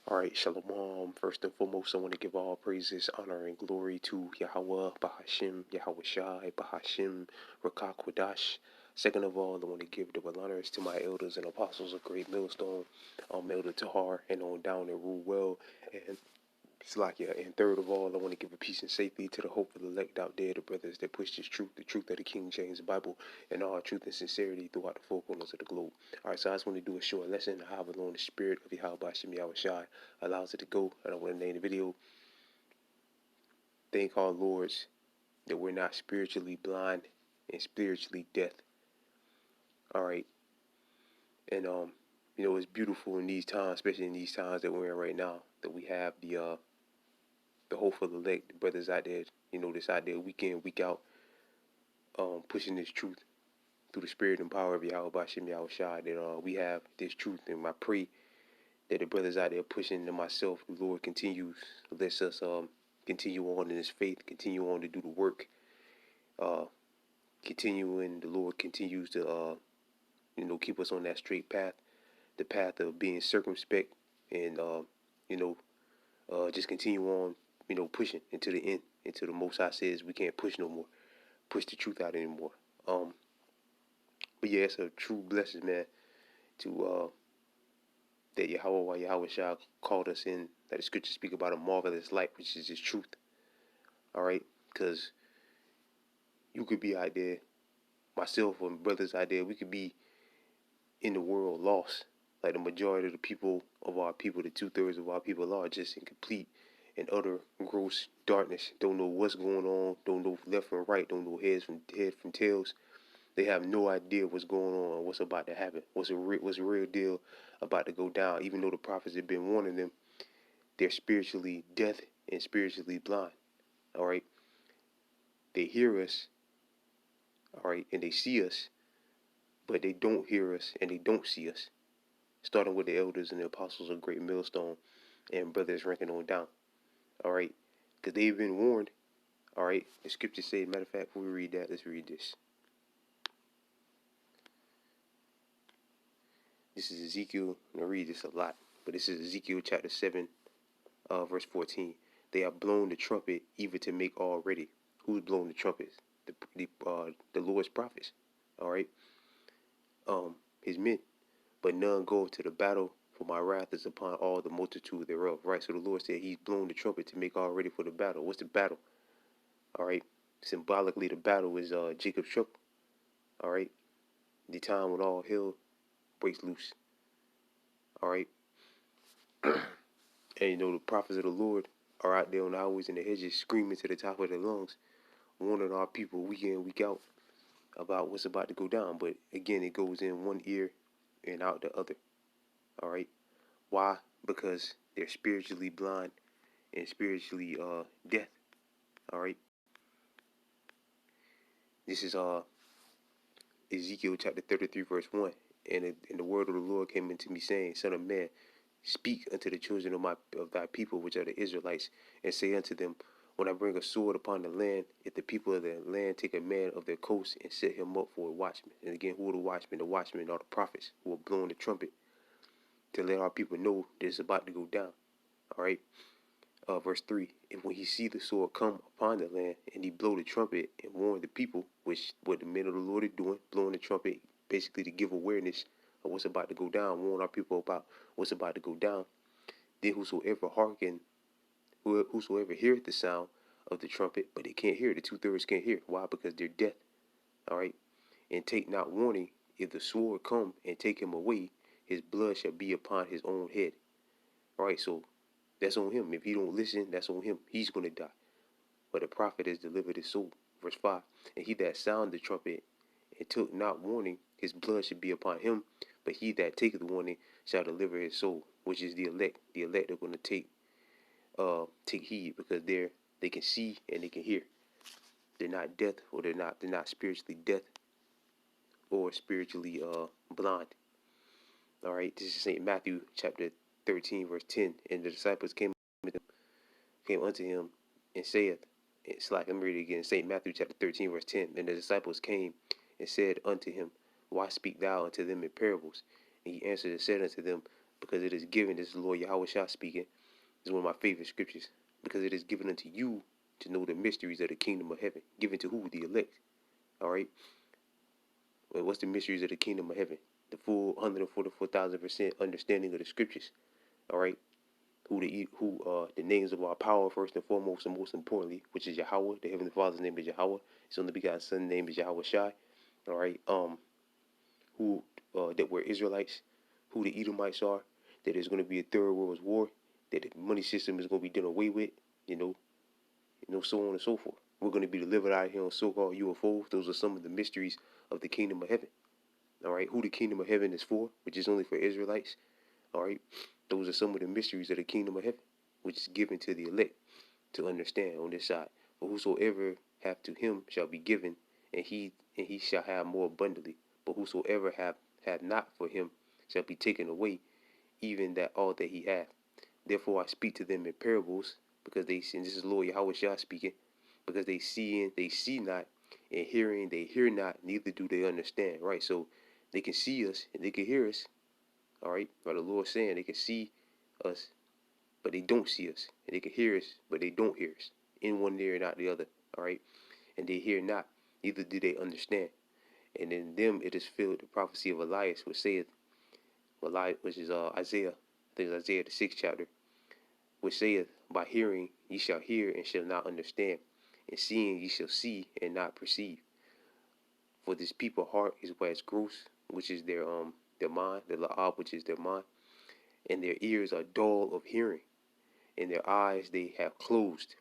All right, Shalom. First and foremost, I want to give all praises, honor, and glory to Yahweh, Bahashim, Yahweh Shai, Bahashim, Rakak Wadash. Second of all, I want to give double honors to my elders and apostles of Great Millstone, Elder Tahar, and on down and rule well. And Slakia. And third of all, I want to give a peace and safety to the hopeful elect out there, the brothers that push this truth, the truth of the King James Bible, and all truth and sincerity throughout the four corners of the globe. All right, so I just want to do a short lesson on how alone the spirit of Yahweh Shem Yahweh Shai allows it to go. And I want to name the video, Thank Our Lords that we're not spiritually blind and spiritually deaf. All right, and it's beautiful in these times, especially in these times that we're in right now, that we have the hopeful elect, the brothers out there, this out there week in, week out, pushing this truth through the spirit and power of Yahweh Bashem Yahweh Shai, that we have this truth. And I pray that the brothers out there pushing, and myself, the Lord continues, lets us continue on in this faith, continue on to do the work, continuing, the Lord continues to, keep us on that straight path, the path of being circumspect, and, just continue on, pushing into the end, until the Most High says we can't push no more, push the truth out anymore. But yeah, it's a true blessing, man, to that Yahweh Shah called us in, that the scriptures speak about a marvelous light, which is his truth. All right, because you could be out there, myself and brothers out there, we could be in the world lost, like the majority of the people of our people, the 2/3 of our people are just in complete and utter gross darkness. Don't know what's going on, don't know left from right, don't know head from tails. They have no idea what's going on, what's about to happen, what's a real deal about to go down. Even though the prophets have been warning them, they're spiritually deaf and spiritually blind. All right, they hear us, all right, and they see us, but they don't hear us and they don't see us. Starting with the elders and the apostles of Great Millstone and brothers ranking on down. All right, because they've been warned. All right, the scriptures say, matter of fact, before we read that, let's read this. This is Ezekiel. I read this a lot, but this is Ezekiel chapter 7, verse 14. They have blown the trumpet even to make all ready. Who's blowing the trumpet? The Lord's prophets. All right, his men. But none go to the battle, for my wrath is upon all the multitude thereof. Right. So the Lord said He's blown the trumpet to make all ready for the battle. What's the battle? All right. Symbolically, the battle is Jacob's trouble. All right. The time when all hell breaks loose. All right. And the prophets of the Lord are out there on the highways and the hedges screaming to the top of their lungs, warning our people week in, week out about what's about to go down. But again, it goes in one ear and out the other. All right. Why? Because they're spiritually blind and spiritually deaf. All right. This is Ezekiel chapter 33, verse 1. And the word of the Lord came into me, saying, Son of man, speak unto the children of thy people, which are the Israelites, and say unto them, when I bring a sword upon the land, if the people of the land take a man of their coast and set him up for a watchman. And again, who are the watchmen? The watchmen are the prophets who are blowing the trumpet to let our people know that it's about to go down. All right. Verse 3, and when he see the sword come upon the land, and he blow the trumpet and warn the people, which what the men of the Lord are doing, blowing the trumpet, basically to give awareness of what's about to go down, warn our people about what's about to go down. Then whosoever heareth the sound of the trumpet, but they can't hear, the 2/3 can't hear. Why? Because they're deaf. All right, and take not warning, if the sword come and take him away, his blood shall be upon his own head. All right, so that's on him. If he don't listen, that's on him. He's going to die. But the prophet has delivered his soul. Verse 5, and he that sounded the trumpet and took not warning, his blood should be upon him. But he that taketh warning shall deliver his soul, which is the elect. The elect are going to take heed, because they can see and they can hear. They're not deaf, or they're not spiritually deaf or spiritually blind. All right, this is St. Matthew chapter 13, verse 10. And the disciples came unto him and saith, it's like, I'm reading again, St. Matthew chapter 13, verse 10. And the disciples came and said unto him, why speak thou unto them in parables? And he answered and said unto them, because it is given, this is the Lord Yahweh Shah speaking, this is one of my favorite scriptures, because it is given unto you to know the mysteries of the kingdom of heaven. Given to who? The elect. All right. Well, what's the mysteries of the kingdom of heaven? The full 144,000% understanding of the scriptures. All right. The names of our power first and foremost, and most importantly, which is Yahweh. The Heavenly Father's name is Yahweh. His only begotten Son's name is Yahweh Shai. All right. Who that we're Israelites, who the Edomites are, that there's going to be a third world war, that the money system is going to be done away with, so on and so forth. We're going to be delivered out here on so-called UFOs. Those are some of the mysteries of the kingdom of heaven. All right, who the kingdom of heaven is for, which is only for Israelites. All right, those are some of the mysteries of the kingdom of heaven, which is given to the elect to understand on this side. For whosoever hath to him shall be given, and he shall have more abundantly. But whosoever hath not for him shall be taken away, even that all that he hath. Therefore I speak to them in parables, because they see, and this is Lord Yahweh Shah speaking, because they see not, and hearing, they hear not, neither do they understand. Right? So they can see us and they can hear us. All right, but the Lord saying they can see us, but they don't see us, and they can hear us, but they don't hear us. In one ear and out the other. All right, and they hear not, neither do they understand. And in them it is filled the prophecy of Elias, which saith, which is Isaiah, I think it's Isaiah the 6th chapter, which saith, by hearing ye shall hear and shall not understand, and seeing ye shall see and not perceive. For this people heart is wax gross, which is their mind, the la'ab, which is their mind, and their ears are dull of hearing, and their eyes they have closed.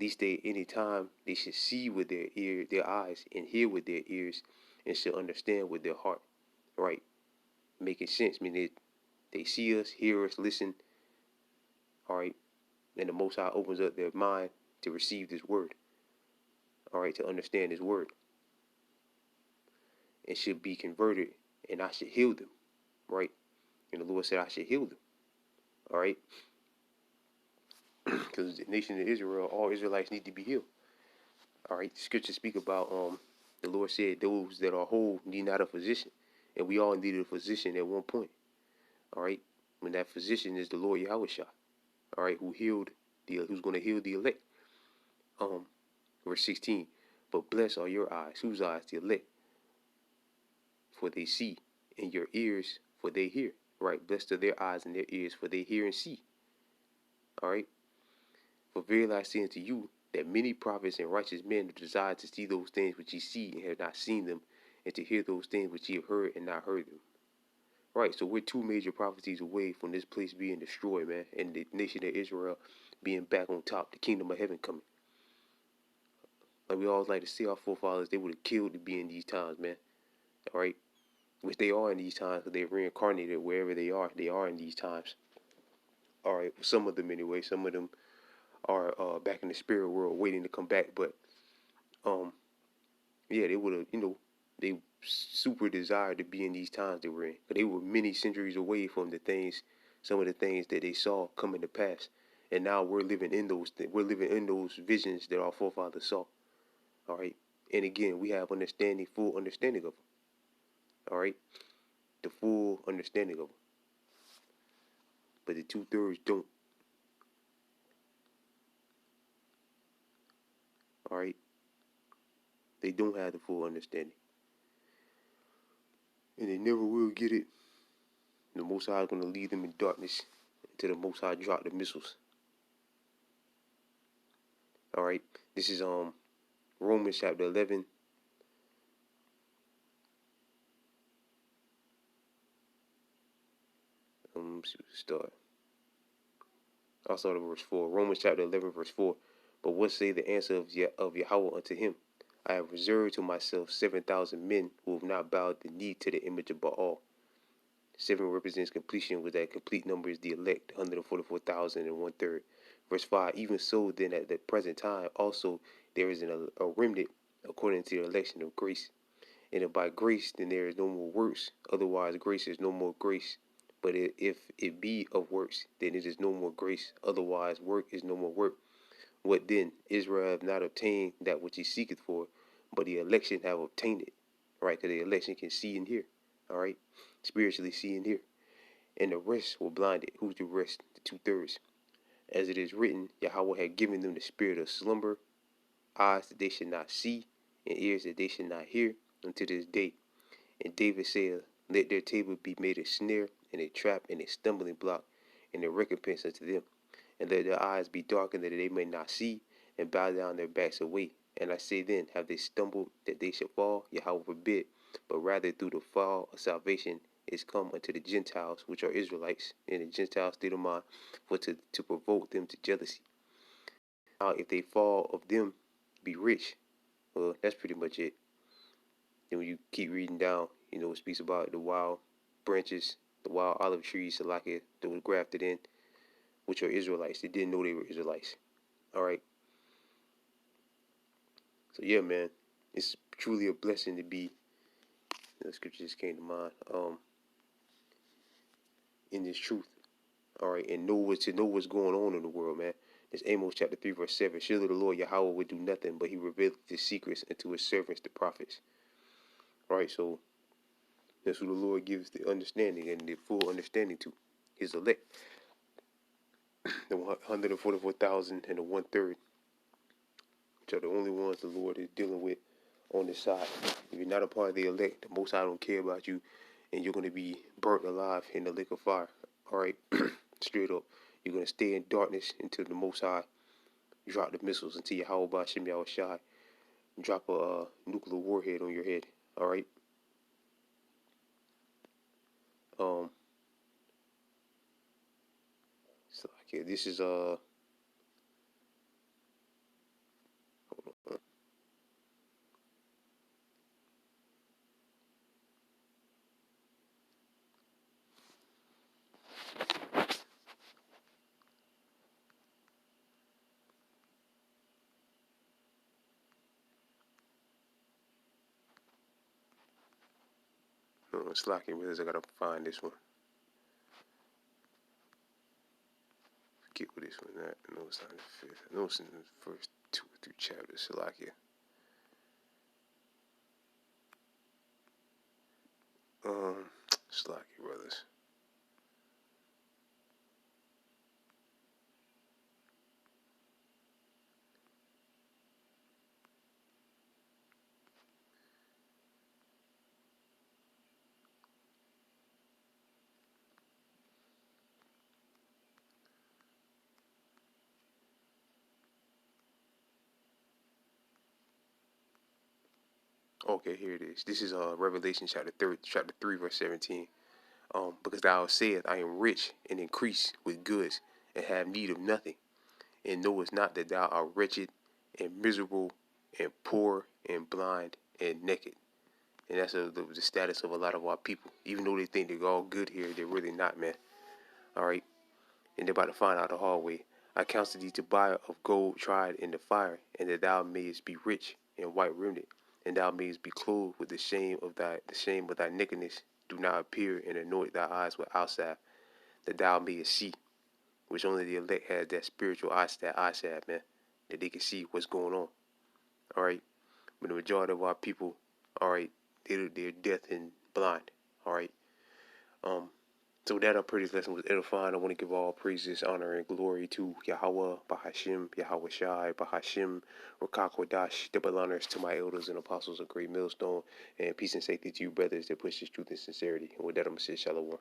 Lest they any time they should see with their eyes, and hear with their ears, and shall understand with their heart. Right? Making sense. I mean, they see us, hear us, listen. All right. And the Most High opens up their mind to receive this word. All right, to understand His word. And should be converted, and I should heal them. Right? And the Lord said I should heal them. All right? Because the nation of Israel, all Israelites need to be healed. All right? The scriptures speak about, the Lord said, those that are whole need not a physician. And we all needed a physician at one point. All right? When that physician is the Lord Yahweh Shah. All right? Who's going to heal the elect. Verse 16. But blessed are your eyes. Whose eyes? The elect. For they see, and your ears, for they hear. Right? Blessed are their eyes and their ears, for they hear and see. All right? For verily I say unto you, that many prophets and righteous men have desired to see those things which ye see and have not seen them, and to hear those things which ye have heard and not heard them. Right, so we're two major prophecies away from this place being destroyed, man, and the nation of Israel being back on top, the kingdom of heaven coming. Like we always like to see our forefathers, they would have killed to be in these times, man. All right, which they are in these times, because they're reincarnated wherever they are in these times. All right, some of them anyway. Some of them are back in the spirit world waiting to come back, but yeah, they would have, they super desired to be in these times they were in. But they were many centuries away from some of the things that they saw coming to pass. And now we're living in those we're living in those visions that our forefathers saw. All right. And again, we have full understanding of them. All right. The full understanding of them. But the 2/3 don't. All right. They don't have the full understanding. And they never will get it. The Most High is going to leave them in darkness until the Most High drop the missiles. All right. This is Romans chapter 11. Let's start. I'll start at verse 4. Romans chapter 11, verse 4. But what say the answer of Yahweh unto him? I have reserved to myself 7,000 men who have not bowed the knee to the image of Baal. 7 represents completion, with that complete number is the elect, 144,000 and 1/3. Verse 5. Even so, then, at the present time, also there is a remnant according to the election of grace. And if by grace, then there is no more works. Otherwise, grace is no more grace. But if it be of works, then it is no more grace. Otherwise, work is no more work. What then? Israel have not obtained that which he seeketh for, but the election have obtained it. Right? Because the election can see and hear. All right? Spiritually see and hear. and the rest were blinded. Who's the rest? The 2/3. As it is written, Yahweh had given them the spirit of slumber, eyes that they should not see, and ears that they should not hear, unto this day. And David said, let their table be made a snare, and a trap, and a stumbling block, and a recompense unto them. And let their eyes be darkened that they may not see, and bow down their backs away. And I say then, have they stumbled that they should fall? Yahweh forbid. But rather through the fall of salvation is come unto the Gentiles, which are Israelites, and the Gentiles state of mind, for to provoke them to jealousy. Now if they fall of them be rich, well, that's pretty much it. Then when you keep reading down, it speaks about the wild branches, the wild olive trees, Salakia, that was grafted in, which are Israelites. They didn't know they were Israelites. All right. So yeah, man, it's truly a blessing to be. The scripture just came to mind. In this truth. All right, and know what's going on in the world, man. It's Amos chapter 3, verse 7. Surely the Lord Yahweh would do nothing, but he revealed his secrets unto his servants, the prophets. All right, so that's who the Lord gives the understanding and the full understanding to, his elect. The 144,000 and the 1/3, which are the only ones the Lord is dealing with on this side. If you're not a part of the elect, the Most High don't care about you, and you're going to be burnt alive in the lake of fire. All right, straight up. You're going to stay in darkness until the Most High drop the missiles, until Yahweh Ba'Shem Yahushai drop a nuclear warhead on your head. All right. So okay, this is hold on. It's locking because I gotta find this one. Forget what this one at. No, it's not the fifth. No, it's in the first 2 or 3 chapters. Salakia. Salakia, brothers. Okay, here it is. This is Revelation chapter 3, verse 17. Because thou sayest, I am rich and increase with goods, and have need of nothing, and knowest not that thou art wretched and miserable and poor and blind and naked. And that's the status of a lot of our people. Even though they think they're all good here, they're really not, man. All right, and they're about to find out the hard way. I counsel thee to buy of gold tried in the fire, and that thou mayest be rich and white remnant, and thou mayest be clothed with the shame of thy nakedness. Do not appear and anoint thy eyes with salve, that thou mayest see, which only the elect has that spiritual eyesight, man, that they can see what's going on. All right, but the majority of our people, all right, they're deaf and blind. All right, um, so that our previous lesson was edifying. I want to give all praises, honor, and glory to Yahweh, Bahashim, Yahweh Shai, Bahashim, Rakakwadash, double honors to my elders and apostles of Great Millstone, and peace and safety to you brothers that push this truth and sincerity. And with that, I'm going to say shalom.